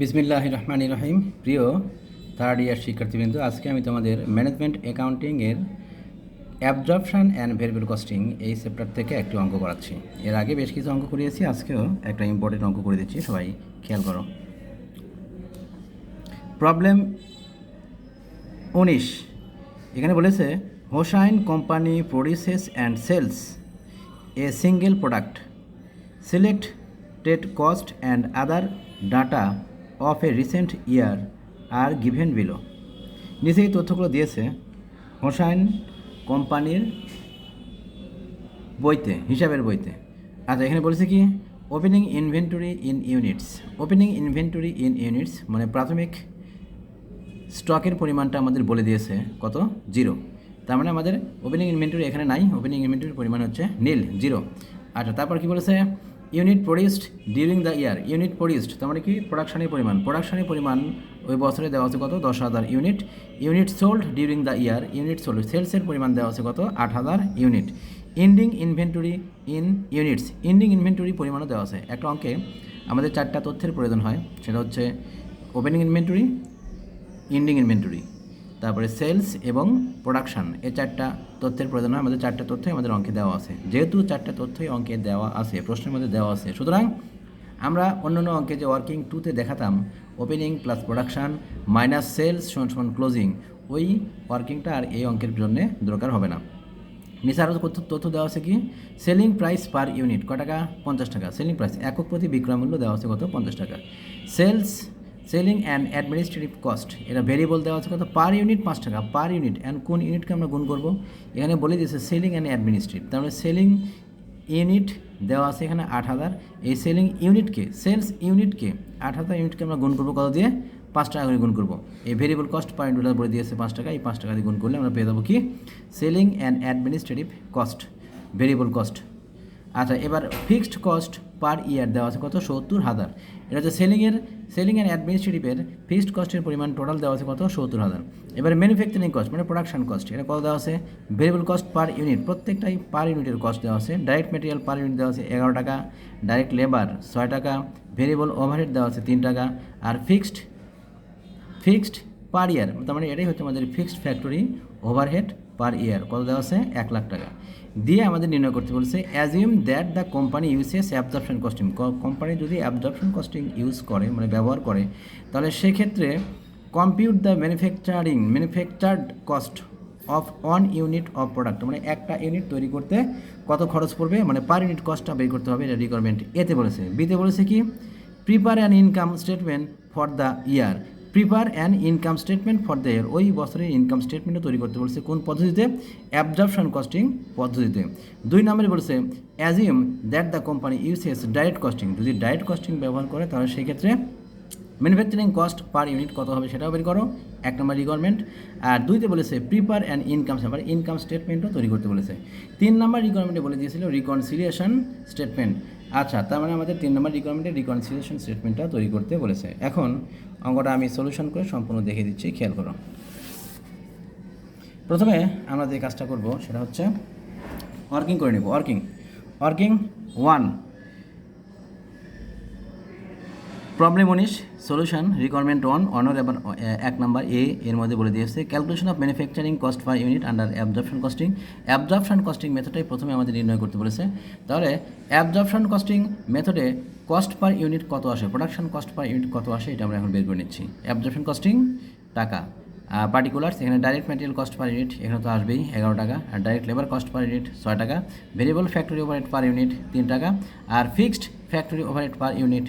বিসমিল্লাহির রহমানির রহিম। প্রিয় থার্ড ইয়ার শিক্ষার্থীবৃন্দ, আজকে আমি তোমাদের ম্যানেজমেন্ট অ্যাকাউন্টিংয়ের অ্যাবজর্পশন অ্যান্ড ভেরিয়েবল কস্টিং এই চ্যাপ্টার থেকে একটি অঙ্ক করাচ্ছি। এর আগে বেশ কিছু অঙ্ক করিয়েছি, আজকেও একটা ইম্পর্টেন্ট অঙ্ক করে দিচ্ছি, সবাই খেয়াল করো। প্রবলেম 19, এখানে বলেছে Hossain company produces and sells a single product, selected cost and other data of a recent year are given below. নিচে এই তথ্যগুলো দিয়েছে হোসাইন কোম্পানির বইতে, হিসাবের বইতে। আচ্ছা, এখানে বলেছে কি opening inventory in units. Opening inventory in units মানে প্রাথমিক স্টকের পরিমাণটা আমাদের বলে দিয়েছে কত, 0। তার মানে আমাদের ওপেনিং ইনভেন্টরি এখানে নাই, ওপেনিং ইনভেন্টরির পরিমাণ হচ্ছে নীল, 0। আচ্ছা, তারপর কি বলেছে unit produced during the year. Unit produced তার মানে কি প্রোডাকশনের পরিমাণ ওই বছরে দেওয়া আছে কত, 10,000 unit. Unit sold during the year, unit sold সেলসের পরিমাণ দেওয়া আছে কত, 8,000 unit. Ending inventory in units, ending inventory পরিমাণও দেওয়া আছে। একটা অঙ্কে আমাদের 4টা তথ্যের প্রয়োজন হয়, সেটা হচ্ছে ওপেনিং ইনভেন্টরি, এন্ডিং ইনভেন্টরি, তারপরে সেলস এবং প্রোডাকশান। এই 4টা তথ্যের প্রয়োজন হয়। আমাদের 4টা তথ্যই আমাদের অঙ্কে দেওয়া আছে। যেহেতু 4টা তথ্যই অঙ্কে দেওয়া আছে, প্রশ্নের মধ্যে দেওয়া আছে, সুতরাং আমরা অন্যান্য অঙ্কে যে ওয়ার্কিং 2তে দেখাতাম opening plus production minus sales সমান ক্লোজিং, ওই ওয়ার্কিংটা আর এই অঙ্কের জন্য দরকার হবে না। নিচে আরও তথ্য দেওয়া আছে কি সেলিং প্রাইস পার ইউনিট ক টাকা, 50 টাকা। সেলিং প্রাইস একক প্রতি বিক্রয় মূল্য দেওয়া আছে কত, 50 টাকা। সেলিং অ্যান্ড অ্যাডমিনিস্ট্রেটিভ কস্ট, এটা ভেরিয়েবল দেওয়া আছে কত, পার ইউনিট 5 টাকা। পার ইউনিট অ্যান্ড কোন ইউনিটকে আমরা গুণ করবো, এখানে বলে দিয়েছে সেলিং অ্যান্ড অ্যাডমিনিস্ট্রেটিভ। তার মানে সেলিং ইউনিট দেওয়া আছে এখানে 8,000। এই সেলিং ইউনিটকে, সেলস ইউনিটকে 8,000 ইউনিটকে আমরা গুণ করবো কত দিয়ে, 5 টাকা করে গুণ করবো। এই ভেরিয়েবল কস্ট পার ইউনিট বলে দিয়েছে 5 টাকা। এই 5 টাকা দিয়ে গুণ করলে আমরা পেয়ে যাবো কি selling and administrative cost, variable cost. আচ্ছা, এবার ফিক্সড কস্ট পার ইয়ার দেওয়া আছে কত, 70,000। এটা হচ্ছে সেলিং অ্যান্ড অ্যাডমিনিস্ট্রেটিভের ফিক্সড কস্টের পরিমাণ টোটাল দেওয়া আছে কত, 70,000। এবার ম্যানুফ্যাকচারিং কস্ট মানে প্রোডাকশন কস্ট, এটা কত দেওয়া আছে, ভেরিয়েবল কস্ট পার ইউনিট, প্রত্যেকটাই পার ইউনিটের কস্ট দেওয়া আছে। ডাইরেক্ট মেটেরিয়াল পার ইউনিট দেওয়া আছে 11 টাকা, ডাইরেক্ট লেবার 6 টাকা, ভেরিয়েবল ওভারহেড দেওয়া আছে 3 টাকা, আর ফিক্সড পার ইয়ার, তার মানে এটাই হচ্ছে আমাদের ফিক্সড ফ্যাক্টরি ওভারহেড পার ইয়ার কত দেওয়া আছে, 1 লাখ টাকা দিয়ে আমাদের নির্ণয় করতে বলছে। Assume that the company uses absorption costing. Company যদি অ্যাবজর্পশন কস্টিং ইউজ করে মানে ব্যবহার করে, তাহলে সেক্ষেত্রে compute the manufactured cost of 1 unit of product, মানে একটা ইউনিট তৈরি করতে কত খরচ পড়বে, মানে পার ইউনিট কস্টটা বের করতে হবে। এটা রিকোয়ারমেন্ট এতে বলেছে। বিতে বলেছে কি প্রিপার an income statement for the year. প্রিপার an income statement for the year, ওই বছরের ইনকাম স্টেটমেন্টও তৈরি করতে বলছে। কোন পদ্ধতিতে, অ্যাবজর্পশন কস্টিং পদ্ধতিতে। 2 নম্বরে বলছে assume that the company uses direct costing. যদি ডাইরেক্ট কস্টিং ব্যবহার করে তাহলে সেক্ষেত্রে ম্যানুফ্যাকচারিং কস্ট পার ইউনিট কত হবে সেটাও বের করো, 1 নম্বর রিকোয়ারমেন্ট। আর 2তে বলেছে প্রিপার অ্যান্ড ইনকাম স্টেটমেন্টও তৈরি করতে বলেছে। 3 নম্বর রিকোয়ারমেন্টে বলে দিয়েছিল রিকনসিলিয়েশন স্টেটমেন্ট। আচ্ছা, তার মানে আমাদের 3 নম্বর রিকোয়ারমেন্টে রিকনসিলিয়েশন স্টেটমেন্টটা তৈরি করতে বলেছে। এখন অঙ্কটা আমি সলিউশন করে সম্পূর্ণ দেখে দিচ্ছি, খেয়াল করো। প্রথমে আমরা যে কাজটা করব সেটা হচ্ছে ওয়ার্কিং করে নেব। ওয়ার্কিং 1, প্রবলেম 19 সলিউশন রিকোয়ারমেন্ট 1 অনার। এবার 1 নম্বর এর মধ্যে বলে দিয়েছে calculation of manufacturing cost per unit under absorption costing. Absorption costing মেথডটাই প্রথমে আমাদের নির্ণয় করতে বলেছে। তাহলে অ্যাবজর্পশন কস্টিং মেথডে কস্ট পার ইউনিট কত আসে, প্রোডাকশন কস্ট পার ইউনিট কত আসে, এটা আমরা এখন বের করে নিচ্ছি। অ্যাবজর্পশন কস্টিং টাকা, পার্টিকুলার্স এখানে direct material cost per unit এখানে তো আসবেই 11 টাকা, আর direct labour cost per unit 6 টাকা, variable factory overhead per unit 3 টাকা, আর fixed factory overhead per unit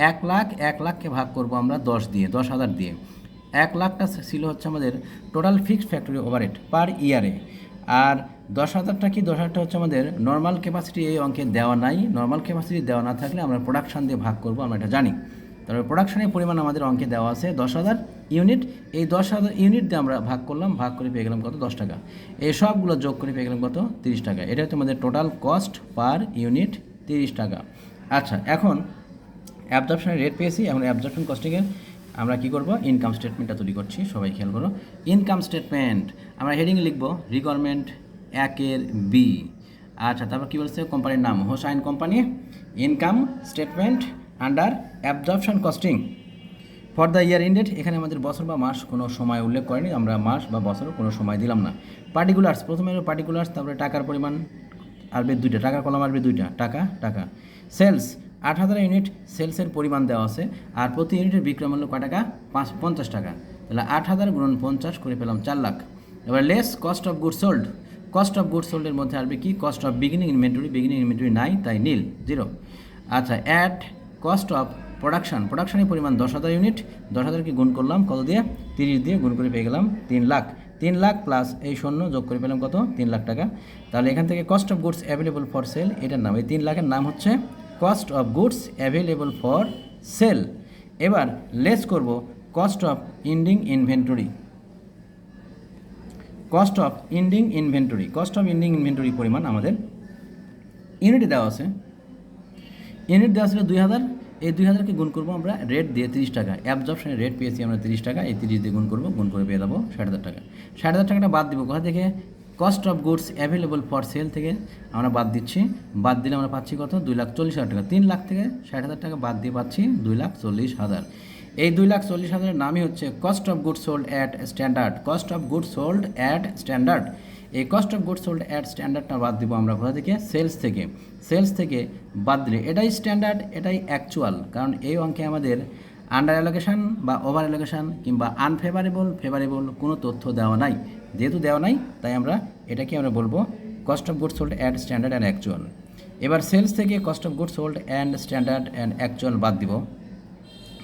1 লাখকে ভাগ করবো আমরা 10,000 দিয়ে। 1 লাখটা ছিল হচ্ছে আমাদের টোটাল ফিক্সড ফ্যাক্টরি ওভারহেড পার ইয়ারে। আর 10,000টা কি, 10,000টা হচ্ছে আমাদের নর্মাল ক্যাপাসিটি। এই অঙ্কে দেওয়া নাই, নর্মাল ক্যাপাসিটি দেওয়া না থাকলে আমরা প্রোডাকশান দিয়ে ভাগ করবো, আমরা এটা জানি। তারপরে প্রোডাকশানের পরিমাণ আমাদের অঙ্কে দেওয়া আছে 10,000 ইউনিট। এই 10,000 ইউনিট দিয়ে আমরা ভাগ করলাম, ভাগ করে পেয়ে গেলাম কত, 10 টাকা। এই সবগুলো যোগ করে পেয়ে গেলাম কত, 30 টাকা। এটা হচ্ছে আমাদের টোটাল কস্ট পার ইউনিট 30 টাকা। আচ্ছা, এখন অ্যাবজর্পশনের রেট পেয়েছি। এখন অ্যাবজর্পশন কস্টিংয়ের আমরা কী করবো, ইনকাম স্টেটমেন্টটা তৈরি করছি, সবাই খেয়াল করো। ইনকাম স্টেটমেন্ট আমরা হেডিং লিখবো রিকোয়ারমেন্ট 1 বি। আচ্ছা, তারপর কী বলছে, কোম্পানির নাম Hossain company, income statement under absorption costing. For the year ended, এখানে আমাদের বছর বা মাস কোনো সময় উল্লেখ করেনি, আমরা মাস বা বছর কোনো সময় দিলাম না। পার্টিকুলার্স, প্রথমে হলো পার্টিকুলার্স, তারপরে টাকার পরিমাণ আসবে দুইটা, টাকার কলাম আসবে দুইটা, টাকা টাকা। সেলস 8,000 ইউনিট সেলসের পরিমাণ দেওয়া আছে, আর প্রতি ইউনিটের বিক্রয় মূল্য কয় টাকা? 50 টাকা। তাহলে 8,000 গুণন 50 করে পেলাম 4 লাখ। এবার less cost of good sold, cost of good সোল্ডের মধ্যে আসবে কি? Cost of beginning inventory, beginning inventory নাই, তাই নীল, 0। আচ্ছা, অ্যাড কস্ট অফ প্রোডাকশান, প্রোডাকশানের পরিমাণ 10,000 ইউনিট, 10,000কে গুণ করলাম কত দিয়ে? 30 দিয়ে গুণ করে পেয়ে গেলাম 3 লাখ। 3 লাখ প্লাস এই শূন্য যোগ করে পেলাম কত? 3 লাখ টাকা। তাহলে এখান থেকে cost of goods available for sale, এটার নাম, এই 3 লাখের নাম হচ্ছে cost of goods available for sale. এবার লেস করব cost of ending inventory, cost of ending inventory, cost of ending inventory পরিমাণ আমাদের ইউনিটে দেওয়া আছে, ইউনিট দেওয়া ছিল 2,000, এই 2,000কে গুণ করবো আমরা রেট দিয়ে 30 টাকা, অ্যাবজর্পশনে রেট পেয়েছি আমরা 30 টাকা, এই 30 দিয়ে গুণ করবো, গুণ করে পেয়ে যাবো 60,000 টাকা। 60,000 টাকাটা বাদ দিব কোথা থেকে? Cost of goods available for sale থেকে আমরা বাদ দিচ্ছি, বাদ দিলে আমরা পাচ্ছি কত? 2,40,000 টাকা। 3 লাখ থেকে 60,000 টাকা বাদ দিয়ে পাচ্ছি 2,40,000। এই 2,40,000-এর নামই হচ্ছে cost of goods sold at standard, cost of goods sold at standard. এই cost of goods sold at স্ট্যান্ডার্ডটা বাদ দিব আমরা কোথা থেকে? সেলস থেকে। সেলস থেকে বাদ দিলে এটাই স্ট্যান্ডার্ড, এটাই অ্যাকচুয়াল, কারণ এই অঙ্কে আমাদের আন্ডার অ্যালোকেশন বা ওভার অ্যালোকেশন কিংবা আনফেভারেবল ফেভারেবল কোনো তথ্য দেওয়া নাই। যেহেতু দেওয়া নাই, তাই আমরা এটাকে আমরা বলবো cost of goods sold at standard and actual. এবার সেলস থেকে cost of goods sold and standard and actual বাদ দিব,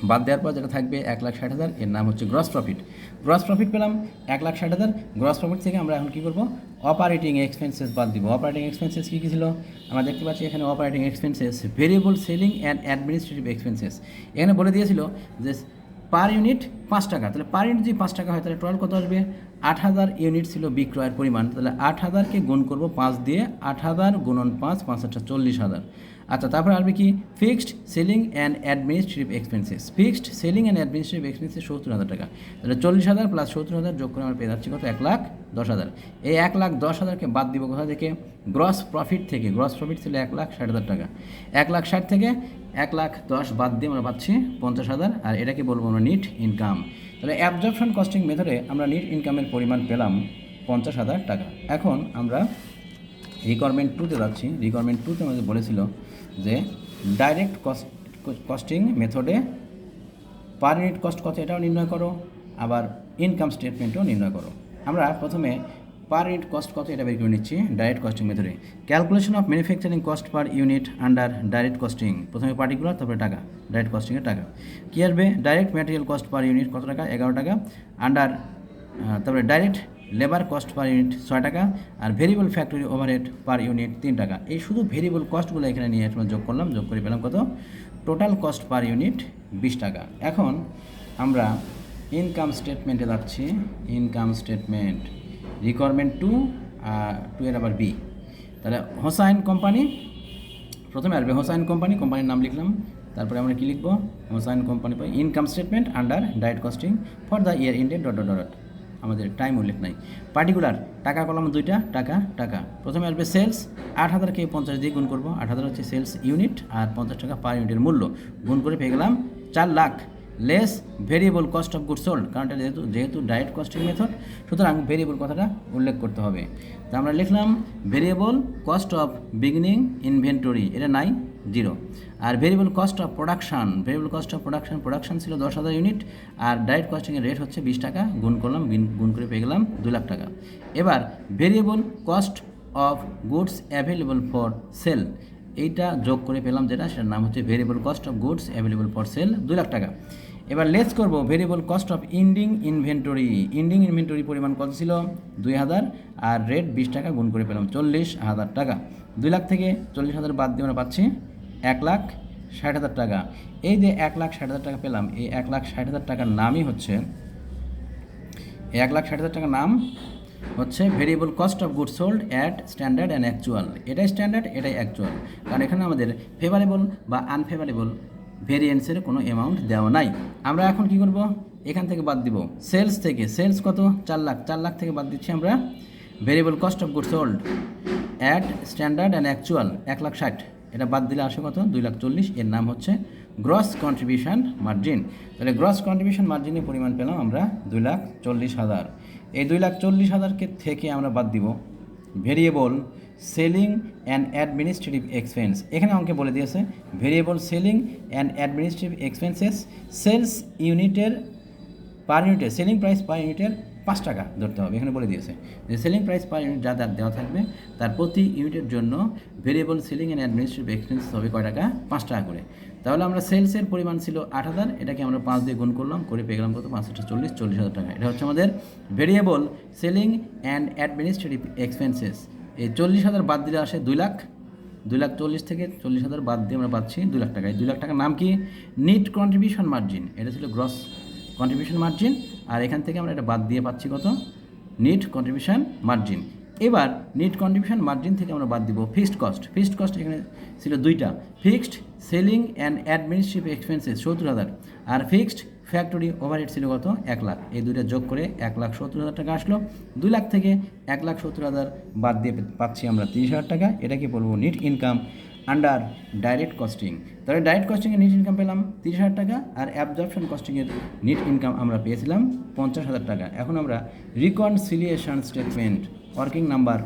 বাদ দেওয়ার পর যেটা থাকবে 1,60,000, এর নাম হচ্ছে গ্রস প্রফিট। গ্রস প্রফিট পেলাম 1,60,000। গ্রস প্রফিট থেকে আমরা এখন কী করবো? অপারেটিং এক্সপেন্সেস বাদ দিব। অপারেটিং এক্সপেন্সেস কী কী ছিল? আমরা দেখতে পাচ্ছি এখানে operating expenses, variable selling and administrative expenses. এখানে বলে দিয়েছিল যে পার ইউনিট 5 টাকা, তাহলে পার ইউনিট যদি 5 টাকা হয় তাহলে টোটাল কত আসবে? 8,000 ইউনিট ছিল বিক্রয়ের পরিমাণ, তাহলে 8,000কে গুণ করবো 5 দিয়ে, 8,000 গুণন 5, 5 × 40,000। আচ্ছা, তারপরে আসবে কি? Fixed selling and administrative expenses, fixed selling and administrative expenses 70,000 টাকা। তাহলে 40,000 প্লাস 70,000 যোগ করে আমরা পেয়ে যাচ্ছি কত? 1,10,000। এই 1,10,000কে বাদ দিব কোথা থেকে? গ্রস প্রফিট থেকে। গ্রস প্রফিট ছিল 1,60,000 টাকা। 1,60,000 থেকে 1,10,000 বাদ দিয়ে আমরা পাচ্ছি 50,000, আর এটাকে বলবো আমরা নিট ইনকাম। তাহলে অ্যাবজর্পশন কস্টিং মেথডে আমরা নিট ইনকামের পরিমাণ পেলাম 50,000 টাকা। এখন আমরা রিকোয়ারমেন্ট 2-তে যাচ্ছি। রিকোয়ারমেন্ট 2-তে আমাদের বলেছিল যে ডাইরেক্ট কস্টিং মেথডে পার ইউনিট কস্ট কত এটাও নির্ণয় করো, আবার ইনকাম স্টেটমেন্টও নির্ণয় করো। আমরা প্রথমে পার ইউনিট কস্ট কত এটা বের করে নিচ্ছি ডাইরেক্ট কস্টিং মেথডে। Calculation of manufacturing cost per unit under direct costing, প্রথমে পার্টিকুলার তারপরে টাকা, ডাইরেক্ট কস্টিংয়ের টাকা। কী আসবে? Direct material cost per unit কত টাকা? 11 টাকা। আন্ডার তারপরে direct labour cost per unit 6 টাকা, আর variable factory overhead per unit 3 টাকা। এই শুধু ভেরিয়েবল কস্টগুলো এখানে নিয়ে আমরা যোগ করলাম, যোগ করে পেলাম কত? টোটাল কস্ট পার ইউনিট 20 টাকা। এখন আমরা ইনকাম স্টেটমেন্টে যাচ্ছি। ইনকাম স্টেটমেন্ট রিকোয়ারমেন্ট 2 এর আবার বি। তাহলে হোসাইন কোম্পানি, প্রথমে আসবে হোসাইন কোম্পানি, কোম্পানির নাম লিখলাম, তারপরে আমরা কী লিখবো? Hossain company pi income statement under direct costing for the year ended ... আমাদের টাইম উল্লেখ নাই। পার্টিকুলার টাকা কলাম দুইটা, টাকা টাকা। প্রথমে আসবে সেলস, 8,000কে 50 দিয়ে গুণ করবো, 8,000 হচ্ছে সেলস ইউনিট, আর 50 টাকা পার ইউনিটের মূল্য, গুণ করে পেয়ে গেলাম 4 lakh. Less variable cost of good sold, কারণ এটা যেহেতু ডাইরেক্ট কস্টিং মেথড, সুতরাং ভেরিয়েবল কথাটা উল্লেখ করতে হবে। তা আমরা লিখলাম variable cost of beginning inventory, এটা নাই, 0। আর variable cost of production, variable cost of production ছিল 10,000 ইউনিট, আর ডাইরেক্ট কস্টিংয়ের রেট হচ্ছে 20 টাকা, গুণ করলাম, গুণ করে পেয়ে গেলাম 2 লাখ টাকা। এবার variable cost of goods available for sale, এইটা যোগ করে পেলাম যেটা, সেটার নাম হচ্ছে variable cost of goods available for sale, 2 lakh টাকা। এবার লেস করবো variable cost of ending inventory. Ending inventory পরিমাণ কত ছিল? 2,000, আর রেট 20 টাকা, গুণ করে পেলাম 40,000 টাকা। 2 লাখ থেকে 40,000 বাদ দিয়ে আমরা পাচ্ছি 1,60,000 টাকা। এই যে 1,60,000 টাকা পেলাম, এই 1,60,000 টাকার নামই হচ্ছে, এই 1,60,000 টাকার নাম হচ্ছে variable cost of good sold at standard and actual. এটাই স্ট্যান্ডার্ড, এটাই অ্যাকচুয়াল, কারণ এখানে আমাদের ফেভারেবল বা আনফেভারেবল ভেরিয়েন্সের কোনো অ্যামাউন্ট দেওয়া নাই। আমরা এখন কি করব? এখান থেকে বাদ দিব সেলস থেকে। সেলস কত? 4 লাখ। 4 লাখ থেকে বাদ দিচ্ছি আমরা variable cost of good sold at standard and actual 1,60,000, এটা বাদ দিলে আসে কত? 2,40,000। এর নাম হচ্ছে গ্রস কন্ট্রিবিউশন মার্জিন। তাহলে গ্রস কন্ট্রিবিউশন মার্জিনের পরিমাণ পেলাম আমরা 2,40,000। এই 2,40,000 থেকে আমরা বাদ দিব variable selling and administrative expense. এখানে আমাকে বলে দিয়েছে variable selling and administrative expenses sales ইউনিটের পার ইউনিটের সেলিং প্রাইস পার ইউনিটের 5 টাকা ধরতে হবে। এখানে বলে দিয়েছে যে সেলিং প্রাইস পার ইউনিট যা দেওয়া থাকবে তার প্রতি ইউনিটের জন্য variable selling and administrative expense হবে কয় টাকা? 5 টাকা করে। তাহলে আমরা সেলসের পরিমাণ ছিল 8,000, এটাকে আমরা 5 দিয়ে গুণ করলাম, করে পেয়ে গেলাম কত? 540,000 টাকা। এটা হচ্ছে আমাদের variable selling and administrative expenses. এই 40,000 বাদ দিলে আসে 2,40,000 থেকে 40,000 বাদ দিয়ে আমরা পাচ্ছি 2 লাখ টাকা। এই 2 লাখ টাকার নাম কি? Net contribution margin. এটা ছিল গ্রস কন্ট্রিবিউশন মার্জিন, আর এখান থেকে আমরা এটা বাদ দিয়ে পাচ্ছি কত? Net contribution margin. এবার নিট কন্ট্রিবিউশন মার্জিন থেকে আমরা বাদ দিব ফিক্সড কস্ট। ফিক্সড কস্ট এখানে ছিল 2টা, fixed selling and administrative expenses 70,000, আর ফিক্সড ফ্যাক্টরি ওভারহেড ছিল কত? 1 লাখ। এই দুইটা যোগ করে 1,70,000 টাকা আসলো। 2 লাখ থেকে 1,70,000 বাদ দিয়ে পাচ্ছি আমরা 30,000 টাকা। এটাকে বলবো NEET income under direct costing. তাহলে ডাইরেক্ট কস্টিংয়ের নিট ইনকাম পেলাম 30,000 টাকা, আর অ্যাবজর্পশন কস্টিংয়ের নিট ইনকাম আমরা পেয়েছিলাম 50,000 টাকা। এখন আমরা reconciliation statement working number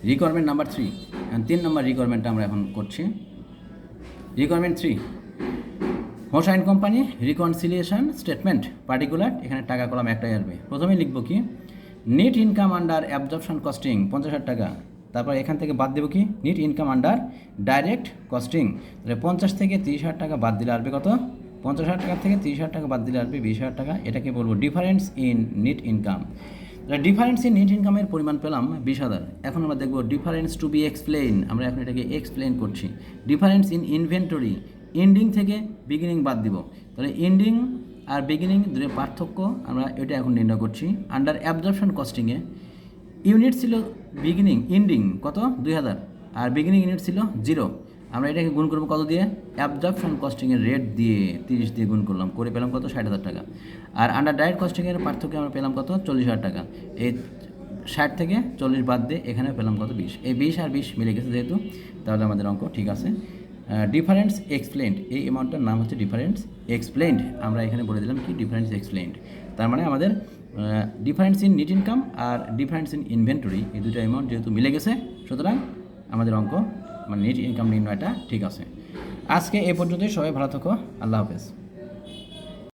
requirement number 3 3 নম্বর রিকোয়ারমেন্টটা আমরা এখন করছি। Requirement 3, Hossain company reconciliation statement particular. এখানে টাকা কলাম একটাই আসবে। প্রথমে লিখব কি? Net income under absorption costing 50,000 টাকা। তারপর এখান থেকে বাদ দেবো কি? Net income under direct costing. তাহলে 50 থেকে 30,000 টাকা বাদ দিলে আসবে কত? 50,000 টাকা থেকে 30,000 টাকা বাদ দিলে আসবে 20,000 টাকা। এটাকে বলবো ডিফারেন্স ইন নেট ইনকাম। তাহলে ডিফারেন্স ইন নেট ইনকামের পরিমাণ পেলাম 20,000। এখন আমরা দেখব ডিফারেন্স টু বি এক্সপ্লেইন। আমরা এখন এটাকে এক্সপ্লেইন করছি। ডিফারেন্স ইন ইনভেন্টরি, এন্ডিং থেকে বিগিনিং বাদ দিব। তাহলে এন্ডিং আর বিগিনিং দুটোর পার্থক্য আমরা এটা এখন নির্ণয় করছি। আন্ডার অ্যাবজর্পশন কস্টিংয়ে ইউনিট ছিল বিগিনিং এন্ডিং কত? 2,000, আর বিগিনিং ইউনিট ছিল 0। আমরা এটাকে গুণ করবো কত দিয়ে? অ্যাবজর্পশন কস্টিংয়ের রেট দিয়ে 30 দিয়ে গুণ করলাম, করে পেলাম কত? 60,000 টাকা। আর আন্ডার ডাইরেক্ট কস্টিংয়ের পার্থক্য আমরা পেলাম কত? 40,000 টাকা। এই 60 থেকে 40 বাদ দিয়ে এখানে পেলাম কত? 20। এই 20 আর 20 মিলে গেছে যেহেতু, তাহলে আমাদের অঙ্ক ঠিক আছে। ডিফারেন্স এক্সপ্লেইনড, এই অ্যামাউন্টটার নাম হচ্ছে ডিফারেন্স এক্সপ্লেইনড। আমরা এখানে বলে দিলাম কি? Difference explained. তার মানে আমাদের ডিফারেন্স ইন নেট ইনকাম আর ডিফারেন্স ইন ইনভেন্টরি এই দুটো অ্যামাউন্ট যেহেতু মিলে গেছে, সুতরাং আমাদের অঙ্ক মানে নেট ইনকাম নির্ণয়টা ঠিক আছে। আজকে এ পর্যন্তই। সবাই ভালো থাকো। আল্লাহ হাফেজ।